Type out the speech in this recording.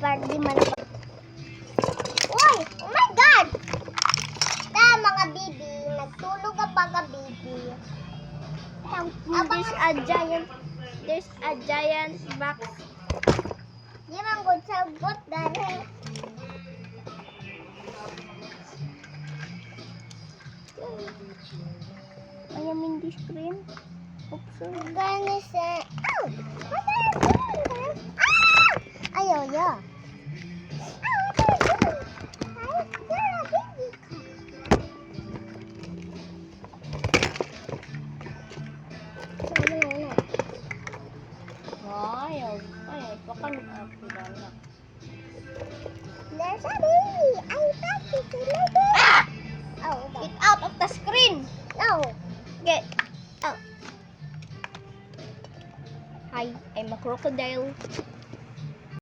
para di man. Uy! Oh my God! Mga bibi, nagtulog ang mga bibi. There's a giant box. Di man good sagot dahil. I am in the screen. Option. Gonna say, oh, what are you doing? Ah! Ayaw, yeah. Ayaw, pakan ako na. There's a baby. I thought it's a baby. Ah! Oh, Get out of the screen. no. Get out. Hi, I'm a crocodile.